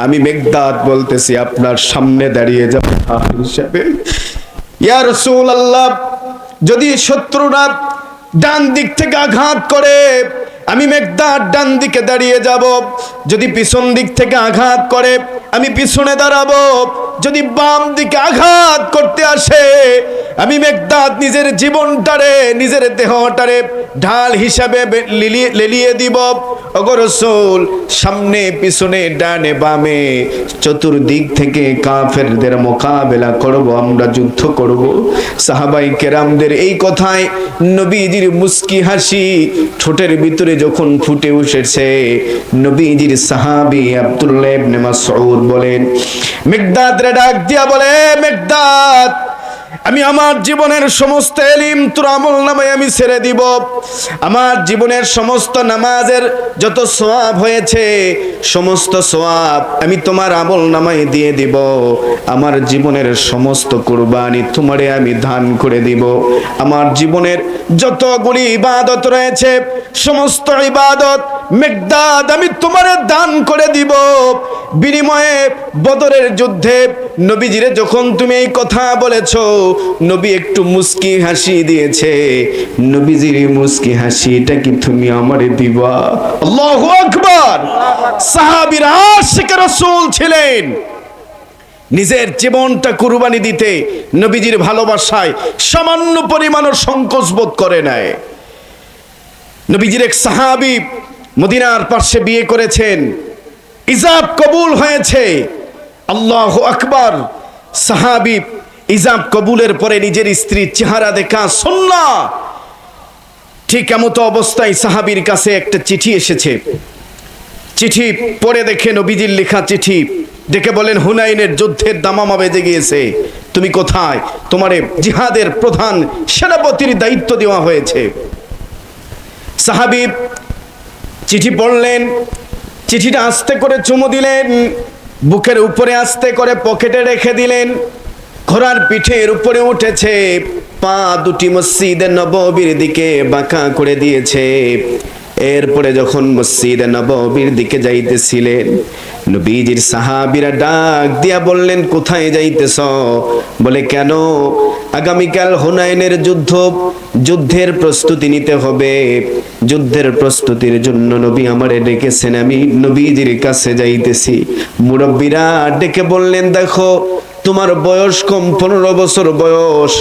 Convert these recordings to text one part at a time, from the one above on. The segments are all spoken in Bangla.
আমি মিকদাদ বলতেছি আপনার সামনে দাঁড়িয়ে যাব হিসাবে। ইয়া রাসূলুল্লাহ, যদি শত্রুরা ডান দিক থেকে আঘাত করে আমি মিকদাদ ডান দিকে দাঁড়িয়ে যাব, যদি পিছন দিক থেকে আঘাত করে আমি পিছনে দাঁড়াবো, যদি বাম দিকে আঘাত করতে আসে আমি মিকদাদ নিজের জীবনটারে নিজের দেহটারে ঢাল হিসাবে লেলিয়ে দিব। ওগো রাসূল, সামনে পিছনে ডানে বামে চতুর্দিক থেকে কাফেরদের মোকাবেলা করব, আমরা যুদ্ধ করব। সাহাবাই কেরামদের এই কথায় নবীজির মুস্কি হাসি ঠোঁটের ভিতরে যখন ফুটে উঠেছে, নবীজির সাহাবী আব্দুল্লাহ ইবনে মাসউদ বলেন, মিকদাদ রে ডাক দিয়া বলে, মিকদাদ, আমি আমার জীবনের সমস্ত ইলম তোর আমলনামায় আমি ছেড়ে দিব। আমার জীবনের সমস্ত নামাজের যত সওয়াব হয়েছে সমস্ত সওয়াব আমি তোমার আমলনামায় দিয়ে দিব। আমার জীবনের সমস্ত কুরবানি তোমারে আমি দান করে দিব। আমার জীবনের যতগুলি ইবাদত রয়েছে সমস্ত ইবাদত মিকদাদ আমি তোমারে দান করে দিব। বিনিময়ে বদরের যুদ্ধে নবীজিরে যখন তুমি এই কথা বলেছো, নবী একটু মুস্কি হাসি দিয়েছে। নবীজির মুস্কি হাসিটা কি তুমি আমারে দিবা? আল্লাহু আকবার। সাহাবীরা আশিক রাসূল ছিলেন, নিজের জীবনটা কুরবানি দিতে নবীজির ভালোবাসায় সামান্য পরিমাণও সংকোচ বোধ করে নাই। নবীজির এক সাহাবী মদিনার পাশে বিয়ে করেছেন, ইজাব কবুল হয়েছে। আল্লাহু আকবার। সাহাবী ইজাব কবুলের পরে নিজের স্ত্রীর চেহারা দেখা সুন্নাহ। ঠিক এমতো অবস্থায় সাহাবীর কাছে একটা চিঠি এসেছে। চিঠি পড়ে দেখে নবীজির লেখা চিঠি, ডেকে বলেন, হুনাইনের যুদ্ধের দামামা বেজে গিয়েছে, তুমি কোথায়? তোমারে জিহাদের প্রধান সেনাপতির দায়িত্ব দেওয়া হয়েছে। সাহাবী চিঠি পড়লেন, চিঠিটা আস্তে করে চুমু দিলেন, বুকের উপরে আস্তে করে পকেটে রেখে দিলেন। ঘোড়ার পিঠের উপরে উঠেছে, পা দুটি মসজিদে নববীর দিকে বাঁকা করে দিয়েছে। এরপরে যখন মসজিদে নববীর দিকে যাইতেছিলেন, নবীজির সাহাবীরা ডাক দিয়া বললেন, কোথায় যাইতেছ? বলে, কেন? আগামীকাল হুনাইনের যুদ্ধের প্রস্তুতি নিতে হবে। যুদ্ধের প্রস্তুতির জন্য নবী আমারে ডেকেছেন, আমি নবীজির কাছে যাইতেছি। মুরব্বীরা ডেকে বললেন, দেখো তোমার বয়স কম, 15 বছর বয়স,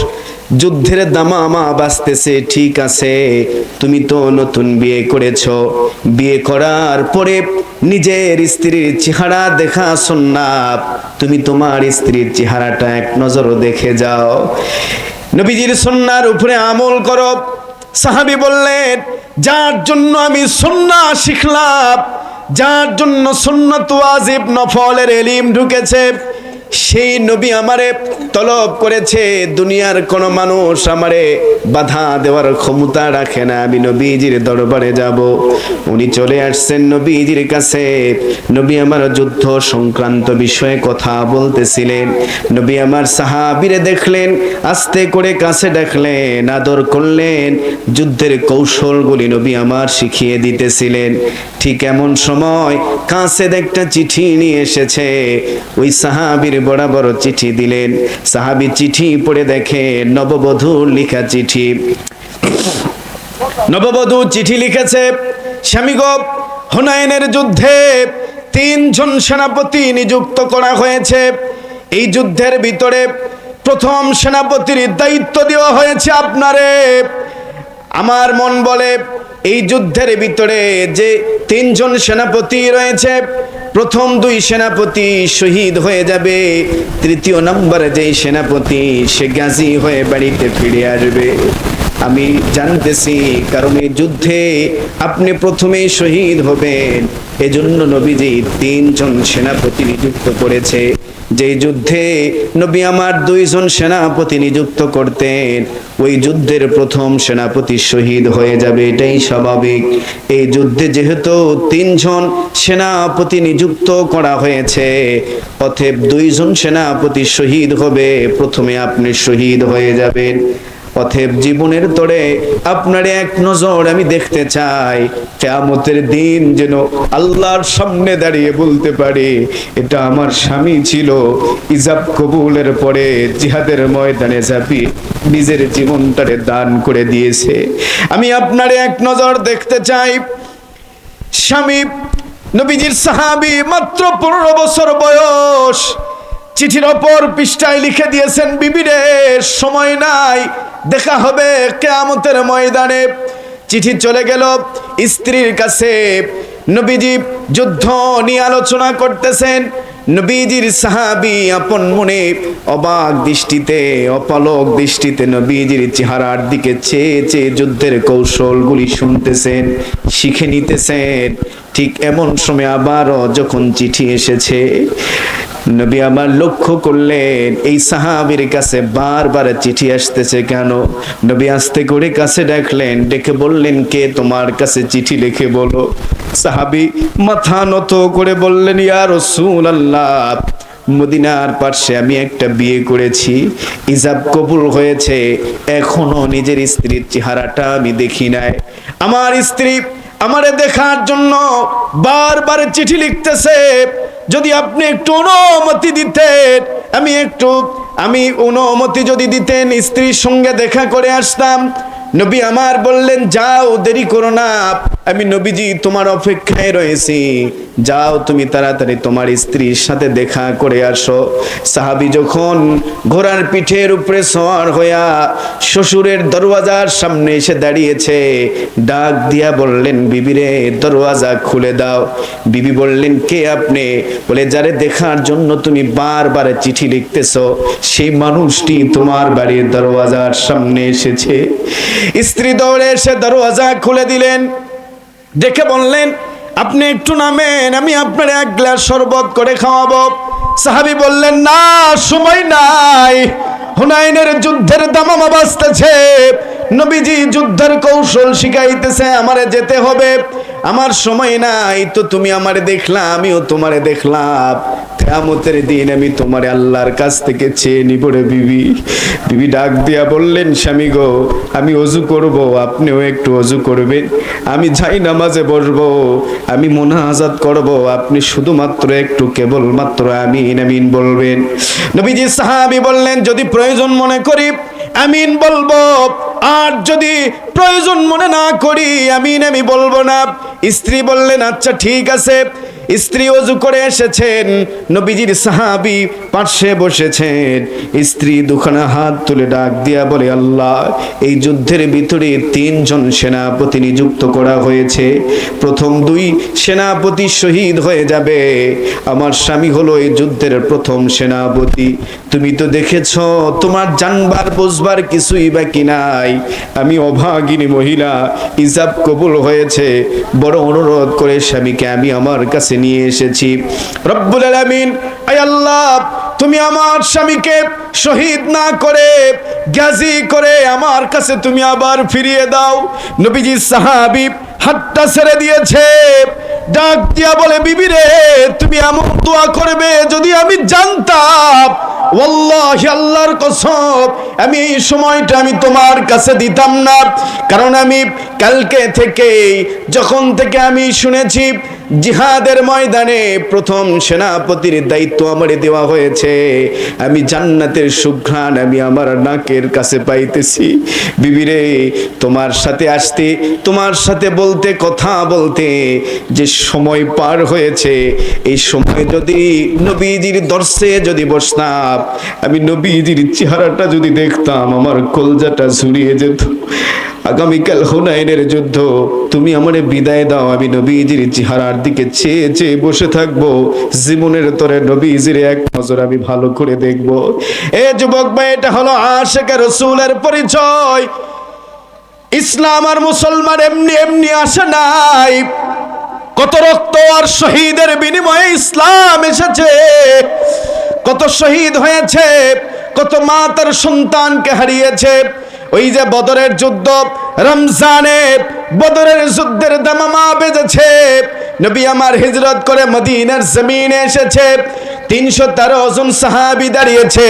যুদ্ধের দামামা বাজতেছে, ঠিক আছে, তুমি তো নতুন বিয়ে করেছো, বিয়ে করার পরে নিজের স্ত্রীর চেহারা দেখা সুন্নাত, তুমি তোমার স্ত্রীর চেহারাটা এক নজর দেখে যাও, নবীজির সুন্নাহর উপরে আমল করো। সাহাবী বললেন, যার জন্য আমি সুন্নাহ শিখলাম, যার জন্য সুন্নাত ওয়াজিব নফলের ইলম ঢুকেছে, সেই নবী আমারে তলব করেছে। দুনিয়ার কোন মানুষ আমারে বাধা দেওয়ার ক্ষমতা রাখে না। আমি নবীজির দরবারে যাব। উনি চলে আসছেন নবীজির কাছে। নবী আমার যুদ্ধ সংক্রান্ত বিষয়ে কথা বলতেছিলেন। নবী আমার সাহাবীরে দেখলেন, আস্তে করে কাছে ডাকলেন, আদর করলেন, যুদ্ধের কৌশলগুলি নবী আমার শিখিয়ে দিতেছিলেন। ঠিক এমন সময় কাছে একটা চিঠি নিয়ে এসেছে। ওই সাহাবীর বরাবর চিঠি দিলেন। সাহাবী চিঠি পড়ে দেখে নববধূর লেখা চিঠি। নববধূ চিঠি লিখেছে, স্বামী গো, হুনাইনের যুদ্ধে 3 জন সেনাপতি নিযুক্ত করা হয়েছে। এই যুদ্ধের ভিতরে প্রথম সেনাপতির দায়িত্ব দেওয়া হয়েছে আপনারে। আমার মন বলে, এই যুদ্ধের ভিতরে যে 3 জন সেনাপতি রয়েছে, প্রথম 2 সেনাপতি শহীদ হয়ে যাবে, তৃতীয় নম্বরে যে সেনাপতি সে গাজী হয়ে বাড়িতে ফিরে আসবে। আমি জানতেছি, কারণ এই যুদ্ধে আপনি প্রথমেই শহীদ হবেন, এজন্য নবীজি 3 জন সেনাপতি নিযুক্ত করেছে। যে যুদ্ধে নবী আমার 2 জন সেনাপতি নিযুক্ত করতেন, ওই যুদ্ধের প্রথম সেনাপতি শহীদ হয়ে যাবে, এটাই স্বাভাবিক। এই যুদ্ধে যেহেতু 3 জন সেনাপতি নিযুক্ত করা হয়েছে, অতএব 2 জন সেনাপতি শহীদ হবে, প্রথমে আপনি শহীদ হয়ে যাবেন। অতএব জীবনের তরে আপনার এক নজর আমি দেখতে চাই, কিয়ামতের দিন যেন আল্লাহর সামনে দাঁড়িয়ে বলতে পারে এটা আমার স্বামী ছিল, ইজাব কবুলের পরে জিহাদের ময়দানে ঝাঁপিয়ে নিজের জীবনটারে দান করে দিয়েছে। আমি আপনার এক নজর দেখতে চাই। স্বামী নবীজির সাহাবী, মাত্র 15 বছর বয়স, চিঠির অপর পৃষ্ঠায় লিখে দিয়েছেন, বিবিরে সময় নাই, দেখা হবে কিয়ামতের ময়দানে। চিঠি চলে গেল স্ত্রীর কাছে। নবীজি যুদ্ধ নিয়ে আলোচনা করতেছেন। নবীজির সাহাবী আপন মনে অবাক দৃষ্টিতে, অপলক দৃষ্টিতে নবীজির চেহারার দিকে চেয়ে চেয়ে যুদ্ধের কৌশলগুলি শুনতেছেন, শিখে নিতেছেন। ঠিক এমন সময় আবারও যখন চিঠি এসেছে, নবী আমার লক্ষ্য করলেন এই সাহাবীর কাছে বারবার চিঠি আসতেছে কেন। নবী আস্তে করে কাছে ডাকলেন, ডেকে বললেন, কে তোমার কাছে চিঠি লিখে বলো। সাহাবী মাথা নত করে বললেন, ইয়া রাসূলুল্লাহ, মদিনার পাশে আমি একটা বিয়ে করেছি, ইজাব কবুল হয়েছে, এখনো নিজের স্ত্রীর চেহারাটা আমি দেখি নাই। আমার স্ত্রী আমারে দেখার জন্য বারবার চিঠি লিখতেছে, যদি আপনি একটু অনুমতি দিতেন, আমি অনুমতি যদি দিতেন স্ত্রীর সঙ্গে দেখা করে আসতাম। নবী আমার বললেন, যাও, দেরি করো না, আমি নবীজি তোমার অপেক্ষায় রয়েছি, যাও তুমি তাড়াতাড়ি তোমার স্ত্রীর সাথে দেখা করে আসো। সাহাবী যখন ঘোড়ার পিঠের উপরে সওয়ার হইয়া শ্বশুরের দরওয়াজার সামনে এসে দাঁড়িয়েছে, ডাক দিয়া বললেন, বিবিরে দরওয়াজা খুলে দাও। বিবি বললেন, কে আপনি? বলে, যারে দেখার জন্য তুমি বারবার চিঠি লিখতেছো, সেই মানুষটি তোমার বাড়ির দরওয়াজার সামনে এসেছে। স্ত্রী দৌড়ে এসে দরওয়াজা খুলে দিলেন, দেখে বললেন, আপনি একটু নামেন, আমি আপনার এক গ্লাস শরবত করে খাওয়াবো। সাহাবী বললেন, না, সময় নাই, হুনাইনের যুদ্ধের দামামা বাজতেছে, নবীজি যুদ্ধের কৌশল শিখাইতেছে, আমারে যেতে হবে, আমার সময় নাই। তো তুমি আমারে দেখলা, আমিও তোমারে দেখলাম, কিয়ামতের দিন আমি তোমারে আল্লাহর কাছ থেকে চেয়ে নিব রে বিবি। বিবি ডাক দিয়া বললেন, স্বামী গো, আমি ওযু করব, আপনিও একটু ওযু করবেন, আমি যাই নামাজে বসবো, আমি মুনাজাত করব, আপনি শুধুমাত্র একটু কেবলমাত্র আমিন আমিন বলবেন। নবীজি সাহাবী বললেন, যদি প্রয়োজন মনে করি আমিন বলবো, আর যদি প্রয়োজন মনে না করি আমিন আমি বলবো না। স্ত্রী বললেন, আচ্ছা ঠিক আছে। স্ত্রী ওযু করে এসেছেন, নবীজির সাহাবী পাশে বসেছেন। স্ত্রী দুখানা হাত তুলে ডাক দিয়া বলে, আল্লাহ, এই যুদ্ধের ভিতরে 3 জন সেনাপতি নিযুক্ত করা হয়েছে, প্রথম 2 সেনাপতি শহীদ হয়ে যাবে, আমার স্বামী হলো এই যুদ্ধের প্রথম সেনাপতি। তুমি তো দেখেছো তোমার জানবার বুঝবার কিছুই বাকি নাই, আমি অভাগিনী মহিলা, ইজাব কবুল হয়েছে, বড় অনুরোধ করে স্বামীকে আমি আমার কাছে নিয়ে এসেছি। রব্বুল আলামিন, আয় আল্লাহ, তুমি আমার স্বামীকে শহীদ না করে গাজী করে আমার কাছে তুমি আবার ফিরিয়ে দাও। নবীজি সাহাবী হাতটা ছেড়ে দিয়েছে, ডাক দিয়া বলে, বিবি রে, তুমি এমন দোয়া করবে যদি আমি জানতাম, ওয়াল্লাহি আল্লাহর কসম, আমি এই সময়টা আমি তোমার কাছে দিতাম না। কারণ আমি কালকে থেকে, যখন থেকে আমি শুনেছি জিহাদের ময়দানে প্রথম সেনাপতির দায়িত্ব আমারে দেওয়া হয়েছে, আমি জান্নাতের সুঘ্রাণ আমি আমার নাকের কাছে পাইতেছি। বিবিরে, তোমার সাথে আসতে, তোমার সাথে বলতে, কথা বলতে যে সময় পার হয়েছে, এই সময় যদি নবীজির দর্শে যদি বসতাম, আমি নবীজির চেহারাটা যদি দেখতাম, আমার কলজাটা ঝুরিয়ে যেত। আগামীকাল হুনাইনের যুদ্ধ, তুমি আমারে বিদায় দাও, আমি নবীজির চেহারার দিকে চেয়ে চেয়ে বসে থাকবো, জীবনের তরে নবীজির এক নজর আমি ভালো করে দেখব। এ যুবক ভাই, এটা হলো আশিক রাসূলের পরিচয়। ইসলাম আর মুসলমান এমনি এমনি আসে নাই, কত রক্ত আর শহীদের বিনিময়ে ইসলাম এসেছে, কত শহীদ হয়েছে, কত মা তার সন্তানকে হারিয়েছে। ওই যে বদরের যুদ্ধ, রমজানে বদরের যুদ্ধের দামামা বেজেছে, নবী আমার হিজরত করে মদিনার জমিনে এসেছে, 313 জন সাহাবী দাঁড়িয়েছে,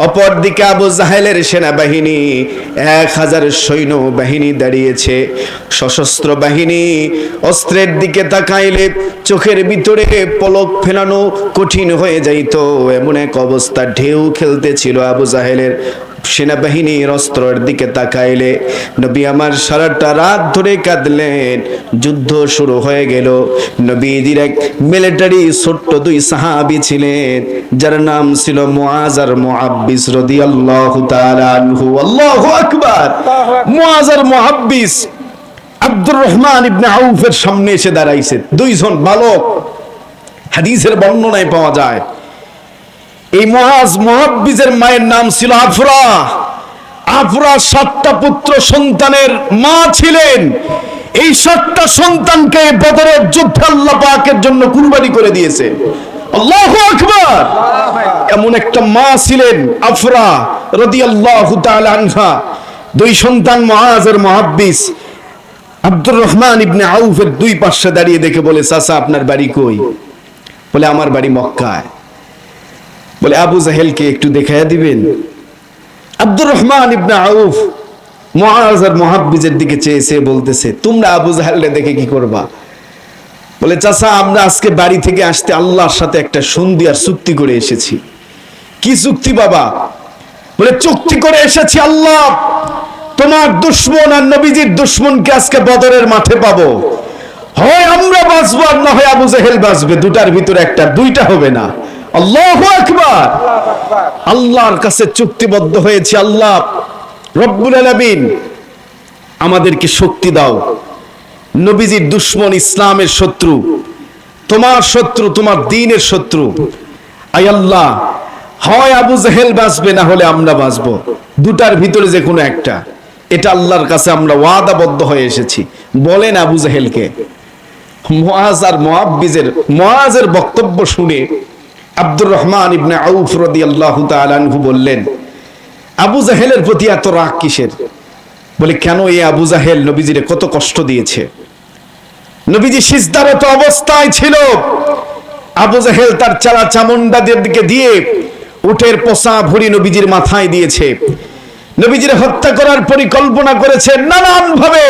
অপরদিকে আবু জাহেলের সেনাবাহিনী 1000 সৈন্য বাহিনী দাঁড়িয়েছে, সশস্ত্র বাহিনী। অস্ত্রের দিকে তাকাইলে চোখের ভিতরে পলক ফেলানো কঠিন হয়ে যাইত, এমন এক অবস্থা। ঢেউ খেলতেছিল আবু জাহেলের সেনাবাহিনীর অস্ত্রের দিকে তাকাইলে। নবী আমার সারাটা রাত ধরে কাঁদলেন। যুদ্ধ শুরু হয়ে গেল। নবীজির এক মিলিটারি ছোট্ট 2 সাহাবী ছিলেন, যার নাম ছিল মুআজ আর মুআব্বিস রাদিয়াল্লাহু তাআলা আনহু। আল্লাহু আকবার। মুআজ আর মুআব্বিস আব্দুর রহমান ইবনে আউফের সামনে এসে দাঁড়াইছে। 2 জন বালক, হাদিসের বর্ণনায় পাওয়া যায়। এই মুআজ মুআব্বিসের মায়ের নাম ছিল আফরা। আফরা 7টা পুত্র সন্তানের মা ছিলেন। এই 7টা সন্তানকে বদরের যুদ্ধে আল্লাহ পাকের জন্য কুরবানি করে দিয়েছে। আল্লাহু আকবার। এমন একটা মা ছিলেন আফরা রাদিয়াল্লাহু তাআলা আনহা। 2 সন্তান মুআজ আর মুআব্বিস। আব্দুর রহমান ইবনে আউফের 2 পাশে দাঁড়িয়ে দেখে বলে, চাচা আপনার বাড়ি কই? বলে আমার বাড়ি মক্কায়। বলে আবু জাহেলকে একটু দেখাইয়া দিবেন? আব্দুর রহমান ইবনে আউফ মুআজ আর মুআব্বিসের দিকে চেয়ে বলতেছে, তোমরা আবু জাহেলকে দেখে কি করবা? বলে চাচা আমরা আজকে বাড়ি থেকে আসতে আল্লাহর সাথে একটা সন্ধি আর চুক্তি করে এসেছি। কি চুক্তি বাবা? বলে চুক্তি করে এসেছি, আল্লাহ তোমার দুশমন আর নবীজির দুশমনকে আজকে বদরের মাঠে পাবো। হয় আমরা বাঁচবো আর না হয় আবু জাহেল বাঁচবে, দুটার ভিতরে একটা, 2টা হবে না। আল্লাহু আকবার। আল্লাহর কাছে চুক্তিবদ্ধ হয়েছে, আল্লাহ রব্বুল আলামিন আমাদেরকে শক্তি দাও। নবীজির দুশমন ইসলামের শত্রু, তোমার শত্রু, তোমার দ্বীনের শত্রু। আয় আল্লাহ, হয় আবু জাহেল বাঁচবে না হলে আমরা বাঁচবো, দুটার ভিতরে যে কোনো একটা। এটা আল্লাহর কাছে আমরা ওয়াদাবদ্ধ হয়ে এসেছি। বলেন আবু জাহেলকে। মুআজ আর মুআজের বক্তব্য শুনে আব্দুর রহমান ইবনে আউফ রাদিয়াল্লাহু তাআলা আনহু বললেন, আবু জাহেলের প্রতি এত রাগ কিসের? বলে কেন? এই আবু জাহেল নবীজিরে কত কষ্ট দিয়েছে। নবীজি সিজদারত অবস্থায় ছিল, আবু জাহেল তার চালা চামুন্ডাদের দিকে দিয়ে উটের পোষা ভরি নবীজির মাথায় দিয়েছে। নবীজির হত্যা করার পরিকল্পনা করেছে নানান ভাবে।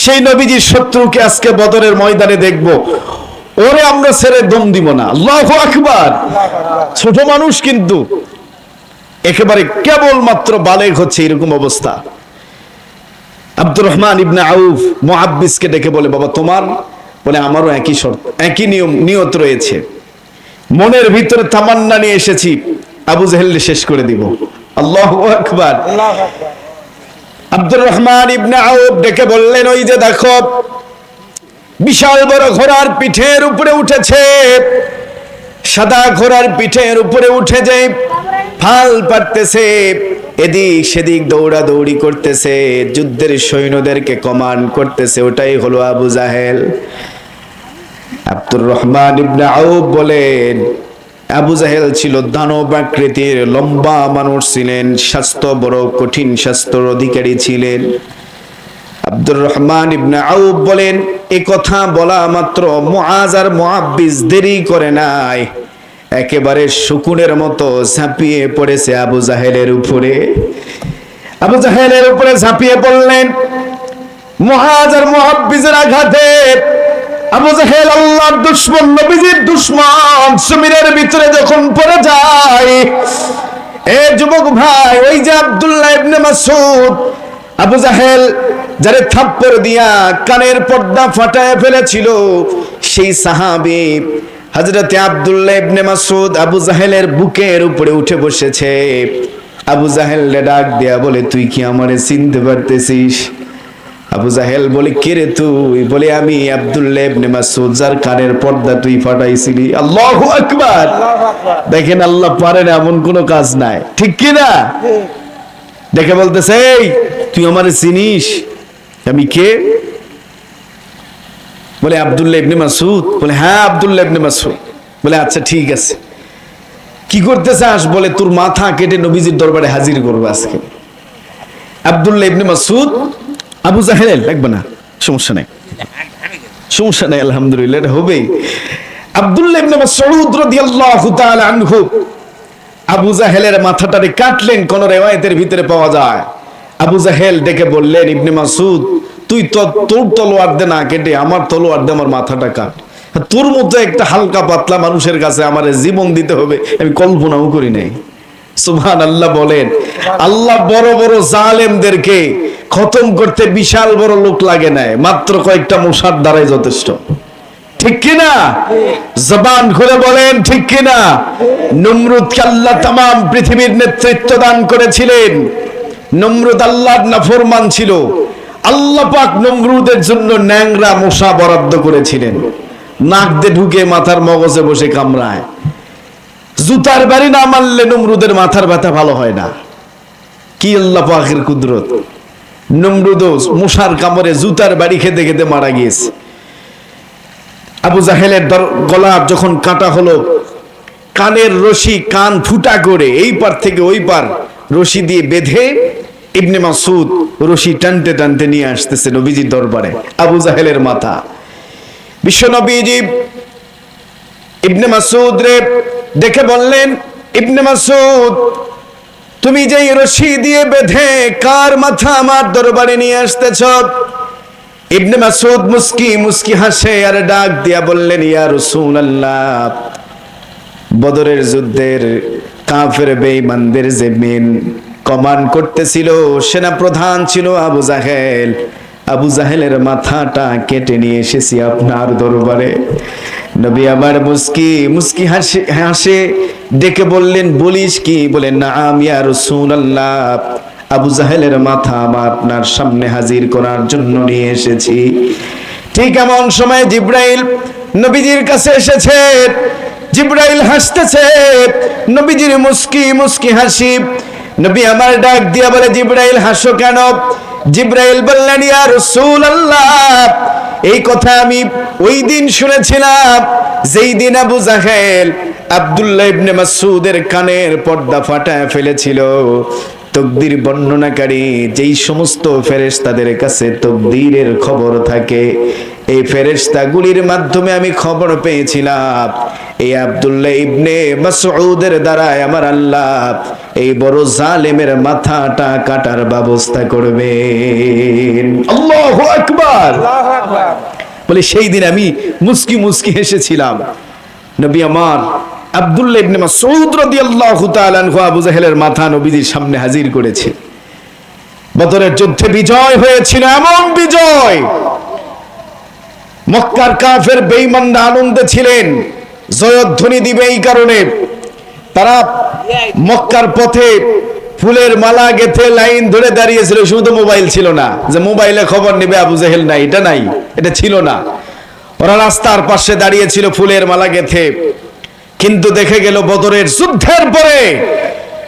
সেই নবীজির শত্রুকে আজকে বদরের ময়দানে দেখব, ওরে আমরা ছেড়ে দম দিব না। আল্লাহু আকবার। ছোট মানুষ কিন্তু একেবারে কেবলমাত্র বালেগ হচ্ছে, এরকম অবস্থা। আব্দুর রহমান ইবনে আউফ মুআব্বিসকে ডেকে বলে, বাবা তোমার? বলে আমারও একই শর্ত, একই নিয়ত রয়েছে। মনের ভিতরে তামান্না নিয়ে এসেছি, আবু জাহেলকে শেষ করে দিব। আল্লাহু আকবার। আব্দুর রহমান ইবনে আউফ ডেকে বললেন, ওই যে দেখো বিশাল বড় ঘোড়ার পিঠের উপরে উঠেছে, সাদা ঘোড়ার পিঠের উপরে উঠে যে ফাল পাড়তেছে, এদিক সেদিক দৌড়াদৌড়ি করতেছে, যুদ্ধের সৈন্যদেরকে কমান্ড করতেছে, ওটাই হলো আবু জাহেল। আব্দুর রহমান ইবনে আউফ বলেন, আবু জাহেল ছিল দানব আকৃতির, লম্বা মানুষ ছিলেন, স্বাস্থ্য বড় কঠিন স্বাস্থ্যের অধিকারী ছিলেন। আব্দুর রহমান ইবনে আউফ বলেন, এই কথা বলা মাত্র মুআজ আর মুআব্বিস দেরি করে নাই, একেবারে শকুনের মতো ঝাঁপিয়ে পড়েছে আবু জাহেলের উপরে। আবু জাহেলের উপরে ঝাঁপিয়ে পড়লেন। মুআজ আর মুআব্বিসের আঘাতে আবু জাহেল আল্লাহর দুশমন, নবীজির দুশমন, জমিনের ভিতরে যখন পড়ে যায়, এ যুবক ভাই, ওই যে আব্দুল্লাহ ইবনে মাসউদ, আবু জাহেল যারে থাপ্পড় দিয়া কানের পর্দা ফাটায় ফেলেছিল, সেই সাহাবী হযরতে আব্দুল্লাহ ইবনে মাসউদ আবু জাহেলের বুকের উপরে উঠে বসেছে। আবু জাহেল ডাক দিয়া বলে, তুই কি আমারে চিনতে পারতেছিস? আবু জাহেল বলে, কে রে তুই? বলে, আমি আব্দুল্লাহ ইবনে মাসউদ, যার কানের পর্দা তুই ফাটাইছিলি। আল্লাহু আকবার। দেখেন আল্লাহ পারেন এমন কোনো কাজ নাই, ঠিক কি না? দেখে বলতেছে, এই তুই আমারে চিনিস? আমি কে? বলে, আব্দুল্লাহ ইবনে মাসউদ। বলে, হ্যাঁ আব্দুল্লাহ ইবনে মাসউদ। বলে, আচ্ছা ঠিক আছে, কি করতে চাস? বলে, তোর মাথা কেটে নবীজির দরবারে হাজির করবো আজকে। আব্দুল্লাহ ইবনে মাসউদ, আবু জাহেল লাগবে না, সমস্যা নাই, সমস্যা নাই, আলহামদুলিল্লাহ, এটা হবেই। আব্দুল্লাহ ইবনে মাসউদ রাদিয়াল্লাহু তাআলা আনহু আবু জাহেলের মাথাটারে কাটলেন, কোন রিওয়ায়াতের ভিতরে পাওয়া যায়। আবু জাহেল ডেকে বললেন, ইবনে মাসউদ তুই তো তোর তলোয়ার দে না কেটে আমার তলোয়ার দে, আমার মাথাটা কাট। তোর মতো একটা হালকা পাতলা মানুষের কাছে আমার জীবন দিতে হবে আমি কল্পনাও করি নাই। সুবহানাল্লাহ বলেন। আল্লাহ বড় বড় জালেমদেরকে খতম করতে বিশাল বড় লোক লাগে না, মাত্র কয়েকটা মশার দ্বারাই যথেষ্ট। ঠিক কিনা? জবান খুলে বলেন ঠিক কিনা? নমরুদকে আল্লাহ তামাম পৃথিবীর নেতৃত্ব দান করেছিলেন। নমরুদ আল্লাহর নাফরমান ছিল। আল্লাহ পাক নমরুদের জন্য ন্যাংরা মশা বরাদ্দ করেছিলেন, নাক দিয়ে ঢুকে মাথার মগজে বসে কামড়ায়। জুতার বাড়ি না মারলে নমরুদের মাথার ব্যথা ভালো হয় না। কি আল্লাহ পাকের কুদরত! নমরুদ মশার কামড়ে জুতার বাড়ি খেতে খেতে মারা গিয়েছে। আবু জাহেলের গলা যখন কাটা হলো, কানের রশি কান ফুটা করে এই পার থেকে ওই পার রশি দিয়ে বেঁধে ইবনে মাসউদ রশি টানতে টানতে নিয়ে আসতেছে নবীজির দরবারে আবু জাহেলের মাথা। বিশ্ব নবীজি ইবনে মাসউদ রে দেখে বললেন, ইবনে মাসউদ তুমি যেই রশি দিয়ে বেঁধে কার মাথা আমার দরবারে নিয়ে আসতেছ? ইবনে মাসউদ মুস্কি মুস্কি হাসে আর ডাক দিয়া বললেন, ইয়া রাসূলুল্লাহ, বদরের যুদ্ধের কাফের বেঈমানদের যে মেন কমান্ড করতেছিল, সেনা প্রধান ছিল আবু জাহেল। আবু জাহেলের মাথাটা কেটে নিয়ে এসেছি আপনার দরবারে। নবী আমার মুস্কি মুস্কি হাসে ডেকে বললেন, বলিস কি? বলেন, নাআম ইয়া রাসূলুল্লাহ, আবু জাহেলের মাথা আমার আপনার সামনে হাজির করার জন্য নিয়ে এসেছি। ঠিক এমন সময় জিবরাইল নবীজির কাছে এসেছে। জিবরাইল হাসতেছে, নবীজির মুস্কি মুস্কি হাসি। নবী আমার ডাক দিয়া বলে, জিবরাইল হাসো কেন? জিবরাইল বললেন, ইয়া রাসূলুল্লাহ, এই কথা আমি ওই দিন শুনেছিলাম যেই দিন আবু জাহেল আব্দুল্লাহ ইবনে মাসউদের কানের পর্দা ফাটায় ফেলেছিল। তকদির বর্ণনাকারী যেই সমস্ত ফেরেশতাদের কাছে তকদিরের খবর থাকে, এই ফেরেশতাগুলির মাধ্যমে আমি খবর পেয়েছিলাম এই আব্দুল্লাহ ইবনে মাসউদের দ্বারা আমার আল্লাহ এই বড় জালেমের মাথাটা কাটার ব্যবস্থা করবেন। আল্লাহু আকবার, আল্লাহু আকবার বলে সেই দিন আমি মুস্কি মুস্কি হেসেছিলাম। নবী আমার আব্দুল্লাহ ইবনে মাসউদ রাদিয়াল্লাহু তাআলা আনহু আবু জাহেলের মাথা নবীজির সামনে হাজির করেছে। বদরের যুদ্ধে বিজয় হয়েছিল, এমন বিজয় মক্কার কাফের বেঈমানরা আনন্দে ছিলেন, জয়ধ্বনি দিবে এই কারণে তারা মক্কার পথে ফুলের মালা গেথে লাইন ধরে দাঁড়িয়েছিল। শুধু মোবাইল ছিল না যে মোবাইলে খবর নেবে আবু জাহেল নাই, এটা নাই, এটা ছিল না। ওরা রাস্তার পাশে দাঁড়িয়েছিল ফুলের মালা গেথে। কিন্তু দেখে গেল বদরের যুদ্ধের পরে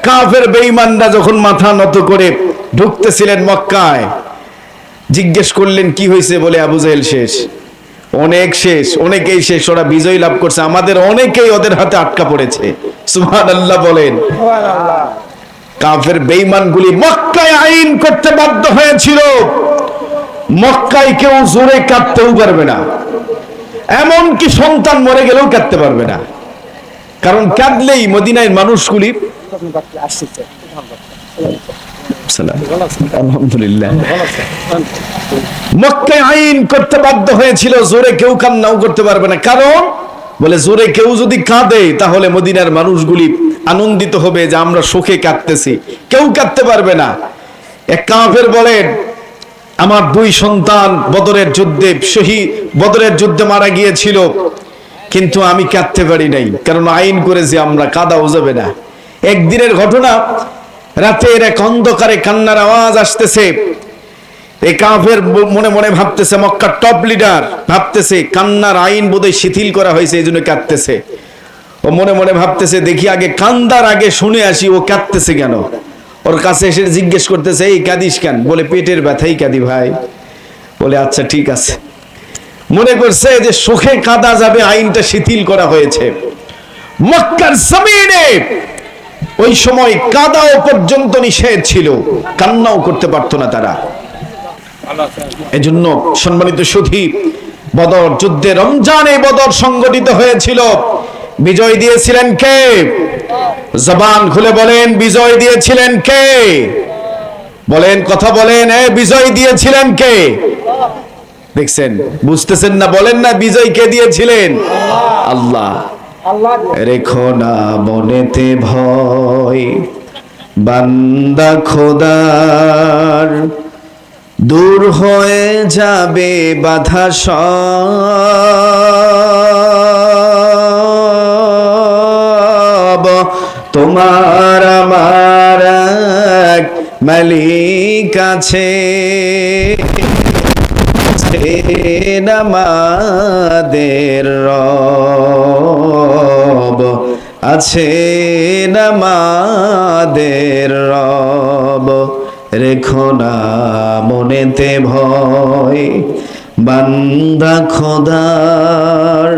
কাফের বেঈমানরা যখন মাথা নত করে ঢুকতেছিলেন মক্কায়, জিজ্ঞেস করলেন কি হয়েছে? বলে আবু জাহেল শেষ, অনেক শেষ, অনেকেই শেষ, ওরা বিজয় লাভ করছে, আমাদের অনেকেই ওদের হাতে আটকা পড়েছে। সুবহানাল্লাহ বলেন। কাফের বেঈমানগুলি মক্কায় আইন করতে বাধ্য হয়েছিল, মক্কায় কেউ জোরে কাঁদতেও পারবে না, এমনকি সন্তান মরে গেলেও কাঁদতে পারবে না, কারণ কাঁদলেই মদিনার মানুষগুলি আলহামদুলিল্লাহ মক্কায় আইন করতে বাধ্য হয়েছিল, জোরে কেউ কান্নাও করতে পারবে না। কারণ বলে জোরে কেউ যদি কাঁদে তাহলে মদিনার মানুষগুলি আনন্দিত হবে যে আমরা সুখে কাঁদতেছি, কেউ কাঁদতে পারবে না। এক কাফের বলেন, আমার দুই সন্তান বদরের যুদ্ধে বদরের যুদ্ধে মারা গিয়েছিল, কিন্তু আমি কাঁদতে পারি নাই, কারণ আইন করেছি আমরা, কাঁদাও যাবে না। একদিনের ঘটনা, রাতের এক অন্ধকারে কান্নার আওয়াজ আসতেছে। এই কাফের মনে মনে ভাবতেছে, মক্কার টপ লিডার ভাবতেছে কান্নার আইন বোধহয় শিথিল করা হয়েছে, এই জন্য কাঁদতেছে। ও মনে মনে ভাবতেছে, দেখি আগে কান্দার আগে শুনে আসি ও কাঁদতেছে কেন। ওর কাছে এসে জিজ্ঞেস করতেছে, এই কাঁদিস কেন? বলে পেটের ব্যথাই কাঁদি ভাই। বলে আচ্ছা ঠিক আছে। মনে করছে যে সুখে কাঁদা যাবে, আইনটা শিথিল করা হয়েছে। মক্কার জমিনে ওই সময় কাঁদাও পর্যন্ত নিষেধ ছিল, কান্নাও করতে পারতো না তারা। এজন্য সম্মানিত সুধী, বদর যুদ্ধে, রমজানে বদর সংগঠিত হয়েছিল। বিজয় দিয়েছিলেন কে? জবান খুলে বলেন, বিজয় দিয়েছিলেন কে? বলেন, কথা বলেন, বিজয় দিয়েছিলেন কে? দেখছেন, বুঝতেছেন না? বলেন না, বিজয় কে দিয়েছিলেন? আল্লাহ। রেখো না মনেতে ভয় বান্দা খোদার, দূর হয়ে যাবে বাধা সব, তোমার আমার এক মালিক আছে, আমাদের রব আছে, আমাদের রব। রেখো না মনেতে ভয় বান্দা খোদার,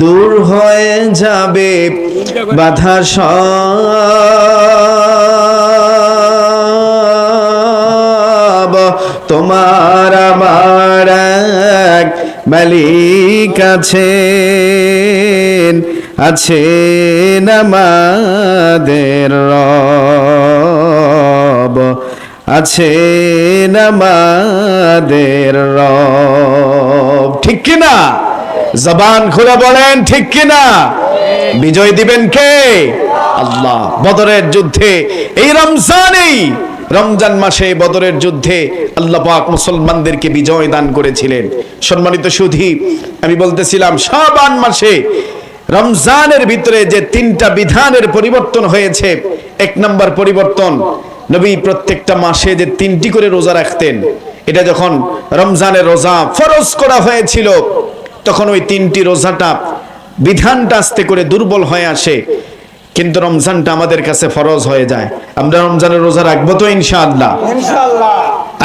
দূর হয়ে যাবে বাধা সব, তোমার আমার এক মালিক আছেন, আছেন আমাদের রব, আছেন আমাদের রব। ঠিক কিনা? জবান খুলে বলেন, ঠিক কিনা? বিজয় দিবেন কে? আল্লাহ। বদরের যুদ্ধে, এই রমজানেই, রমজান মাসে বদরের যুদ্ধে আল্লাহ পাক মুসলমানদেরকে বিজয় দান করেছিলেন। সম্মানিত সুধী, আমি বলতেছিলাম শাবান মাসে রমজানের ভিতরে যে তিনটা বিধানের পরিবর্তন হয়েছে। এক নম্বর পরিবর্তন, নবী প্রত্যেকটা মাসে যে তিনটি করে রোজা রাখতেন, এটা যখন রমজানের রোজা ফরজ করা হয়েছিল, তখন ওই তিনটি রোজাটা বিধানটা আস্তে করে দুর্বল হয়ে আসে, কিন্তু রমজানটা আমাদের কাছে ফরজ হয়ে যায়। আমরা রমজানের রোজা রাখবো তো ইনশাআল্লাহ?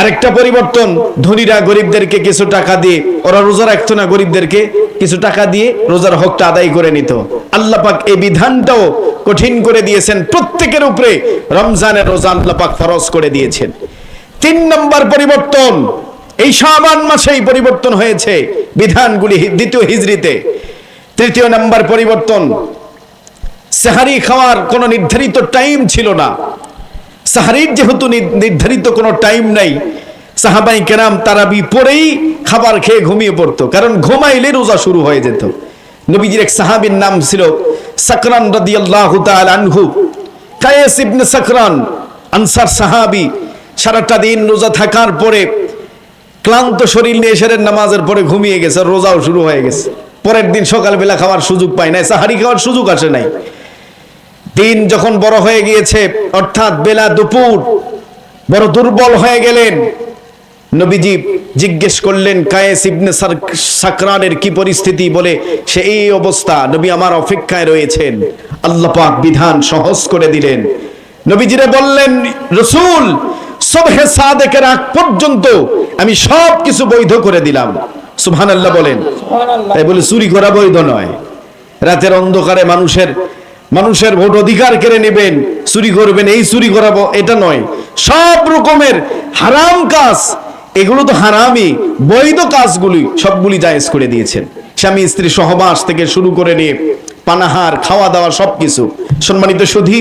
আরেকটা পরিবর্তন, ধনীরা গরিবদেরকে কিছু টাকা দিয়ে, ওরা রোজা রাখতো না, গরিবদেরকে কিছু টাকা দিয়ে রোজার হকটা আদায় করে নিত। আল্লাহ পাক এই বিধানটাও কঠিন করে দিয়েছেন, প্রত্যেকের উপরে রমজানের রোজা আল্লাহ পাক ফরজ করে দিয়েছেন। 3 নম্বর পরিবর্তন, এই শাবান মাসেই পরিবর্তন হয়েছে বিধানগুলি, দ্বিতীয় হিজরিতে। 3য় নম্বর পরিবর্তন, সাহারি খাওয়ার কোনো নির্ধারিত টাইম ছিল না। সাহারির যেহেতু নির্ধারিত কোনো টাইম নাই, সাহাবাই কেরাম তারাবি পড়েই খাবার খেয়ে ঘুমিয়ে পড়তো, কারণ ঘুমাইলে রোজা শুরু হয়ে যেত। নবীজির এক সাহাবীর নাম ছিল সাকরান রাদিয়াল্লাহু তাআলা আনহু। কায়েস ইবনে সাকরান, আনসার সাহাবী, সারাটা দিন রোজা থাকার পরে ক্লান্ত শরীর নিয়ে এশারের নামাজের পরে ঘুমিয়ে গেছে, রোজাও শুরু হয়ে গেছে। পরের দিন সকালবেলা খাওয়ার সুযোগ পায় নাই, সাহারি খাওয়ার সুযোগ আসে নাই। দিন যখন বড় হয়ে গিয়েছে, অর্থাৎ বেলা দুপুর, বড় দুর্বল হয়ে গেলেন। নবীজি জিজ্ঞেস করলেন, কায়েস ইবনে সাকরানের কি পরিস্থিতি? বলে, সে এই অবস্থা, নবী আমার অপেক্ষায় রয়েছেন। আল্লাহ পাক বিধান সহজ করে দিলেন। নবীজিরে বললেন, রাসূল, সুবহে সাদেকের আগ পর্যন্ত আমি সব কিছু বৈধ করে দিলাম। সুবহানাল্লাহ বলেন। তাই বলে চুরি করা বৈধ নয়। রাতের অন্ধকারে মানুষের ভোট অধিকার কেড়ে নেবেন, চুরি করবেন, এই চুরি করাবো, এটা নয়। সব রকমের হারাম কাজ, এগুলো তো হারামই, বৈধ কাজগুলি সবগুলি জায়েজ করে দিয়েছেন। স্বামী স্ত্রী সহবাস থেকে শুরু করে নিয়ে পানাহার, খাওয়া দাওয়া, সবকিছু। সম্মানিত সুধী,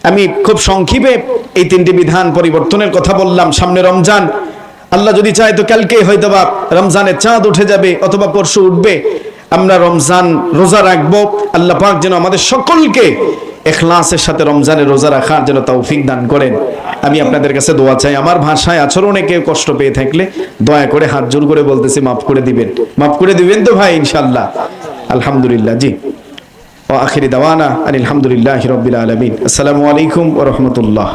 আমি খুব সংক্ষেপে এই 3টি বিধান পরিবর্তনের কথা বললাম। সামনে রমজান, আল্লাহ যদি চায় তো কালকেই হয়তো বা রমজানের চাঁদ উঠে যাবে, অথবা পরশু উঠবে। আমরা রমজান রোজা রাখবো। আল্লাহ পাক যেন আমাদের সকলকে ইখলাসের সাথে রমজানের রোজা রাখার জন্য তৌফিক দান করেন। আমি আপনাদের কাছে দোয়া চাই। আমার ভাষায় আচরণে কেউ কষ্ট পেয়ে থাকলে দয়া করে হাত জোর করে বলতেছি, মাফ করে দিবেন। মাফ করে দিবেন তো ভাই, ইনশাআল্লাহ? আলহামদুলিল্লাহ। জি, ওয়া আখিরি দাওয়ানা আলহামদুলিল্লাহি রাব্বিল আলামিন। আসসালামু আলাইকুম ওয়া রাহমাতুল্লাহ।